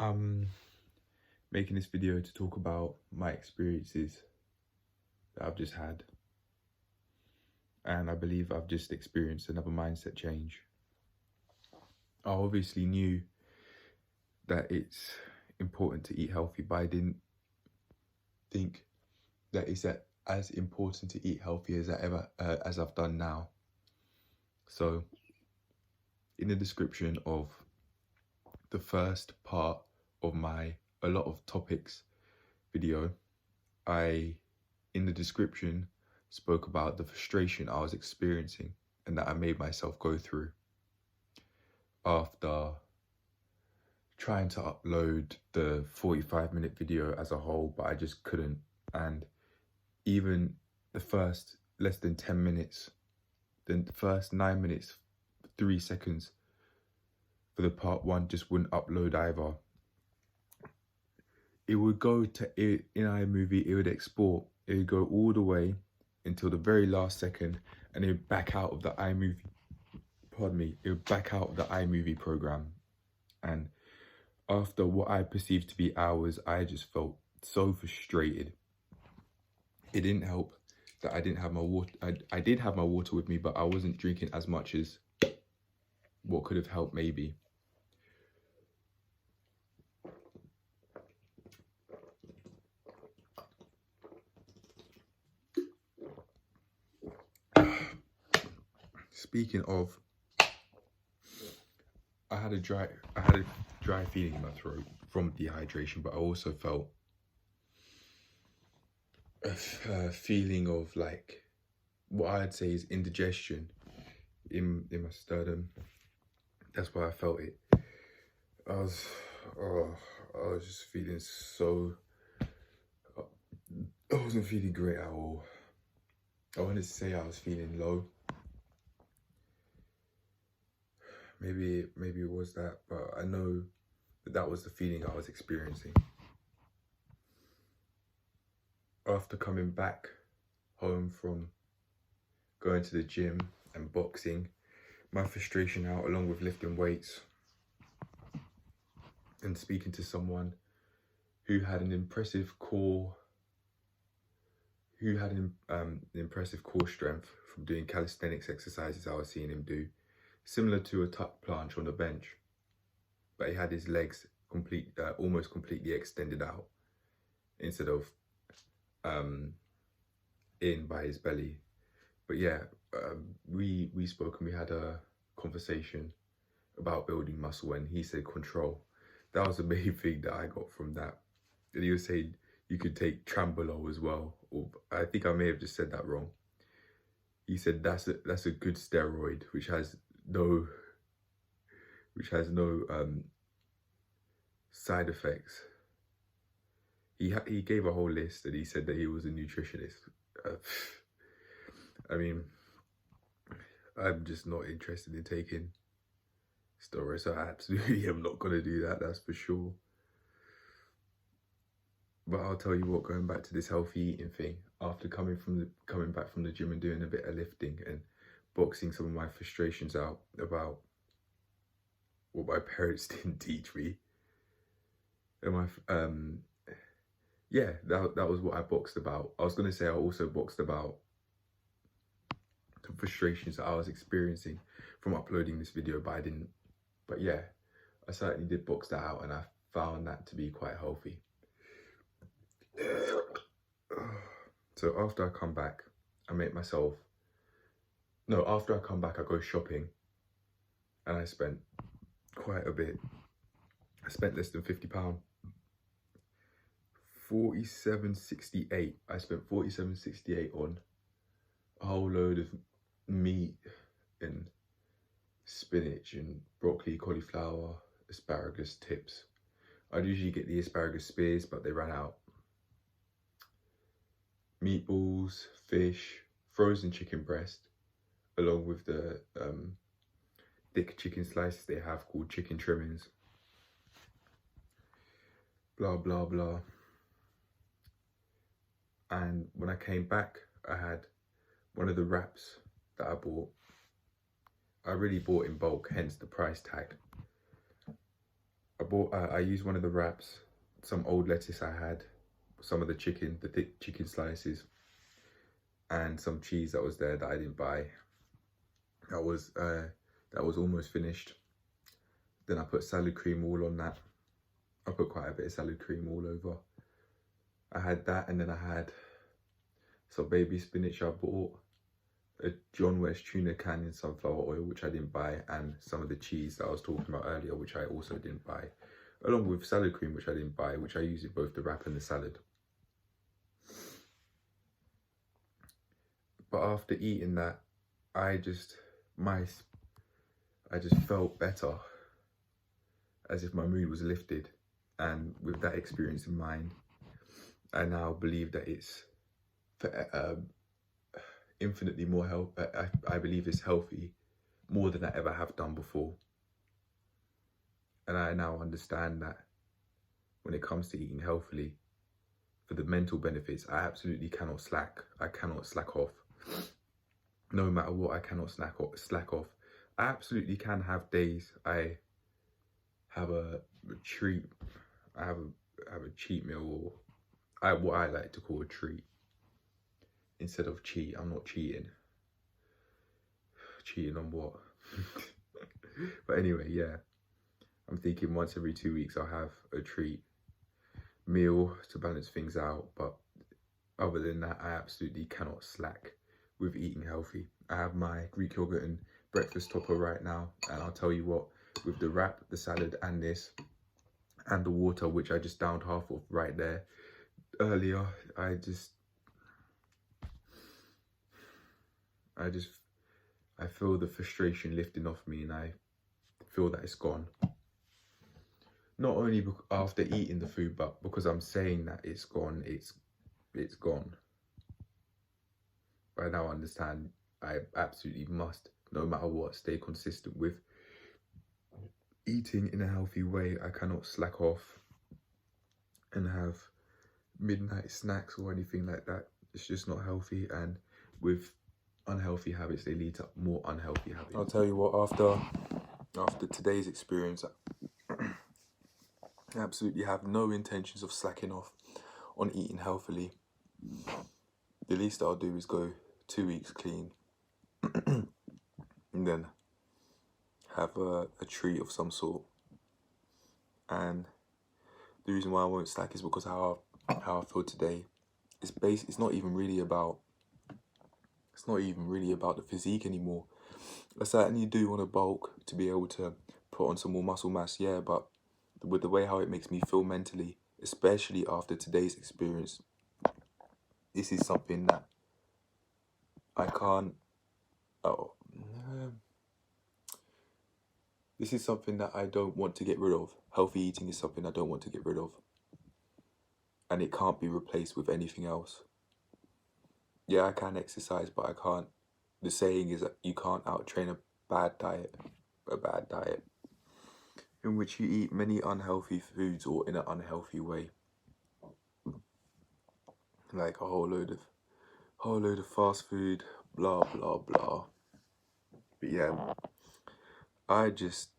I'm making this video to talk about my experiences that I've just had. And I believe I've just experienced another mindset change. I obviously knew that it's important to eat healthy, but I didn't think that it's as important to eat healthy as I've done now. So in the description of the first part of my a lot of topics video, in the description spoke about the frustration I was experiencing and that I made myself go through after trying to upload the 45-minute video as a whole, but I just couldn't. And even the first less than 10 minutes, then the first 9 minutes, 3 seconds for the part one just wouldn't upload either. It would go to in iMovie, it would export, it would go all the way until the very last second, and it would back out of the iMovie, it would back out of the iMovie program. And after what I perceived to be hours, I just felt so frustrated. It didn't help that I didn't have my water. I did have my water with me, but I wasn't drinking as much as what could have helped maybe. Speaking of, I had a dry feeling in my throat from dehydration, but I also felt a feeling of like what I'd say is indigestion in my sternum. That's why I felt it. I was just feeling so. I wasn't feeling great at all. I wanted to say I was feeling low. Maybe it was that, but I know that was the feeling I was experiencing. After coming back home from going to the gym and boxing, my frustration out along with lifting weights and speaking to someone who had an impressive core, impressive core strength from doing calisthenics exercises I was seeing him do, similar to a tuck planche on the bench, but he had his legs almost completely extended out instead of in by his belly. But yeah, we spoke and we had a conversation about building muscle, and he said control. That was the main thing that I got from that. And he was saying you could take Trambolol as well, or I think I may have just said that wrong. He said that's a good steroid which has no side effects. He gave a whole list, and he said that he was a nutritionist. I mean, I'm just not interested in taking steroids, so I absolutely am not going to do that, that's for sure. But I'll tell you what, going back to this healthy eating thing, after coming back from the gym and doing a bit of lifting and boxing some of my frustrations out about what my parents didn't teach me, and yeah, that was what I boxed about. I was going to say I also boxed about the frustrations that I was experiencing from uploading this video, but I didn't. But yeah, I certainly did box that out, and I found that to be quite healthy. So after I come back, after I come back, I go shopping, and I spent quite a bit. I spent less than £50. 47.68. I spent 47.68 on a whole load of meat and spinach and broccoli, cauliflower, asparagus tips. I'd usually get the asparagus spears, but they ran out. Meatballs, fish, frozen chicken breast, along with the thick chicken slices they have called chicken trimmings. Blah, blah, blah. And when I came back, I had one of the wraps that I bought. I really bought in bulk, hence the price tag. I I used one of the wraps, some old lettuce I had, some of the thick chicken slices, and some cheese that was there that I didn't buy. That was almost finished. Then I put salad cream all on that. I put quite a bit of salad cream all over. I had that, and then I had some baby spinach I bought, a John West tuna can in sunflower oil, which I didn't buy, and some of the cheese that I was talking about earlier, which I also didn't buy, along with salad cream, which I didn't buy, which I use in both the wrap and the salad. But after eating that, I just felt better, as if my mood was lifted. And with that experience in mind, I now believe that it's infinitely more health. I believe it's healthy more than I ever have done before. And I now understand that when it comes to eating healthily, for the mental benefits, I absolutely cannot slack. I cannot slack off. No matter what, I cannot slack off. I absolutely can have days I have a treat. I have a cheat meal, or what I like to call a treat. Instead of cheat, I'm not cheating. Cheating on what? But anyway, yeah. I'm thinking once every 2 weeks I'll have a treat meal to balance things out. But other than that, I absolutely cannot slack with eating healthy. I have my Greek yogurt and breakfast topper right now, and I'll tell you what, with the wrap, the salad, and this, and the water, which I just downed half of right there earlier, I feel the frustration lifting off me, and I feel that it's gone. Not only after eating the food, but because I'm saying that it's gone, it's gone. But I now understand I absolutely must, no matter what, stay consistent with eating in a healthy way. I cannot slack off and have midnight snacks or anything like that. It's just not healthy, and with unhealthy habits, they lead to more unhealthy habits. I'll tell you what, after today's experience, I absolutely have no intentions of slacking off on eating healthily. The least I'll do is go 2 weeks clean and then have a treat of some sort. And the reason why I won't slack is because how I feel today is it's not even really about the physique anymore. I certainly do want to bulk to be able to put on some more muscle mass, yeah, but with the way how it makes me feel mentally, especially after today's experience, this is something that I can't, this is something that I don't want to get rid of. Healthy eating is something I don't want to get rid of. And it can't be replaced with anything else. Yeah, I can exercise, but I can't. The saying is that you can't out-train a bad diet, in which you eat many unhealthy foods or in an unhealthy way. Like a whole load of fast food, blah, blah, blah. But yeah, I just,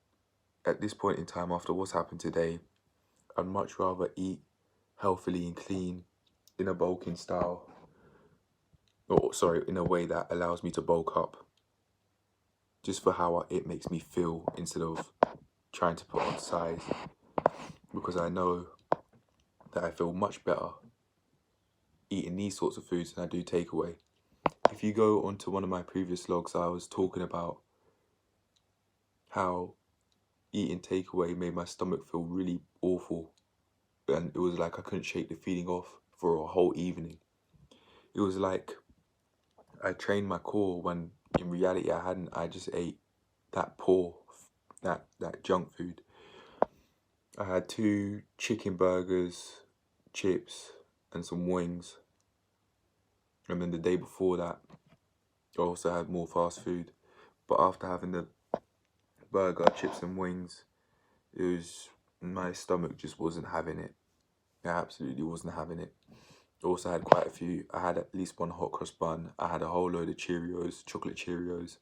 at this point in time, after what's happened today, I'd much rather eat healthily and clean in a bulking style. In a way that allows me to bulk up. Just for how it makes me feel, instead of trying to put on size. Because I know that I feel much better eating these sorts of foods than I do takeaway. If you go onto one of my previous vlogs, I was talking about how eating takeaway made my stomach feel really awful. And it was like I couldn't shake the feeling off for a whole evening. It was like I trained my core when in reality I hadn't. I just ate that that junk food. I had 2 chicken burgers, chips, and some wings. And then the day before that, I also had more fast food. But after having the burger, chips, and wings, my stomach just wasn't having it. I absolutely wasn't having it. Also had quite a few. I had at least one hot cross bun. I had a whole load of Cheerios, chocolate Cheerios,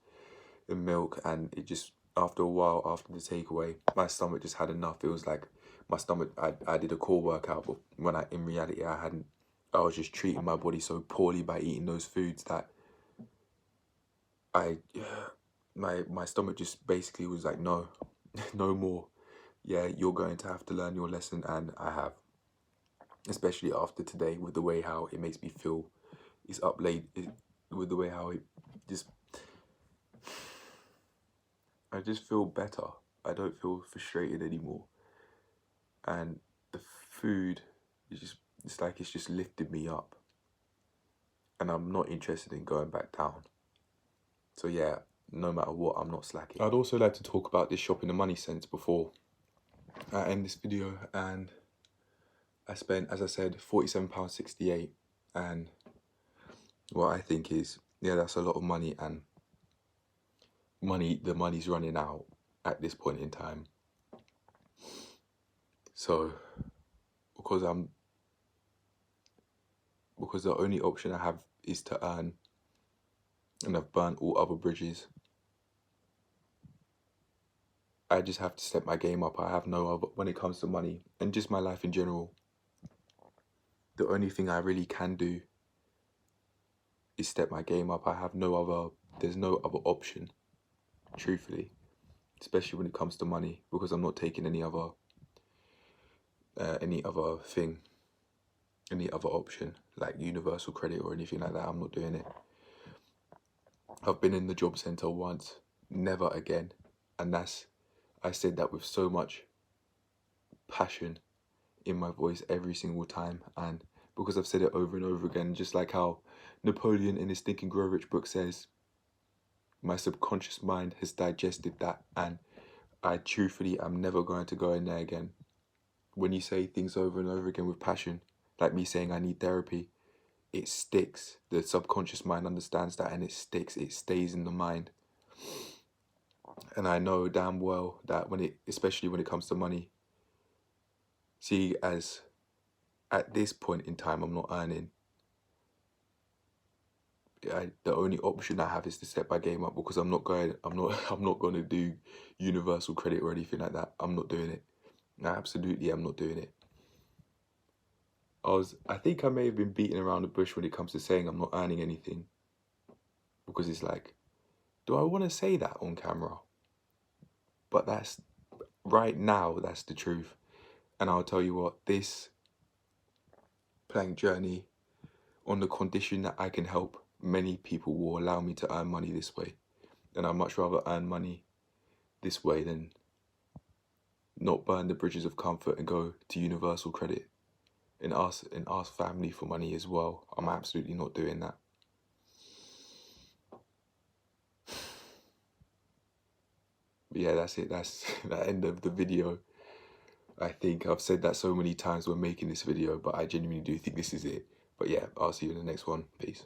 and milk. And it just, after a while, after the takeaway, my stomach just had enough. It was like my stomach, I did a core workout, but when in reality I hadn't. I was just treating my body so poorly by eating those foods that my stomach just basically was like, no, no more. Yeah, you're going to have to learn your lesson, and I have. Especially after today, with the way how it makes me feel, it's up late, with the way how it just, I just feel better. I don't feel frustrated anymore, and the food is just, it's like it's just lifted me up, and I'm not interested in going back down. So yeah, no matter what, I'm not slacking. I'd also like to talk about this shopping the money sense before I end this video, and I spent, as I said, £47.68, and what I think is, yeah, that's a lot of money, and the money's running out at this point in time. So because the only option I have is to earn, and I've burnt all other bridges, I just have to step my game up. I have no other, when it comes to money and just my life in general, the only thing I really can do is step my game up. I have no other, there's no other option, truthfully, especially when it comes to money, because I'm not taking any other option, like universal credit or anything like that. I'm not doing it. I've been in the job centre once, never again. And I said that with so much passion in my voice every single time, and because I've said it over and over again, just like how Napoleon in his Think and Grow Rich book says, my subconscious mind has digested that, and I truthfully am never going to go in there again. When you say things over and over again with passion, like me saying I need therapy, it sticks. The subconscious mind understands that, and it sticks. It stays in the mind. And I know damn well that especially when it comes to money, see, as at this point in time, I'm not earning. The only option I have is to step my game up, because I'm not going to do universal credit or anything like that. I'm not doing it. I absolutely am not doing it. I think I may have been beating around the bush when it comes to saying I'm not earning anything, because it's like, do I want to say that on camera? But that's, right now, that's the truth. And I'll tell you what, this plank journey, on the condition that I can help many people, will allow me to earn money this way. And I'd much rather earn money this way than not burn the bridges of comfort and go to universal credit and ask family for money as well. I'm absolutely not doing that. But yeah, that's it. That's the end of the video. I think I've said that so many times when making this video, but I genuinely do think this is it. But yeah, I'll see you in the next one. Peace.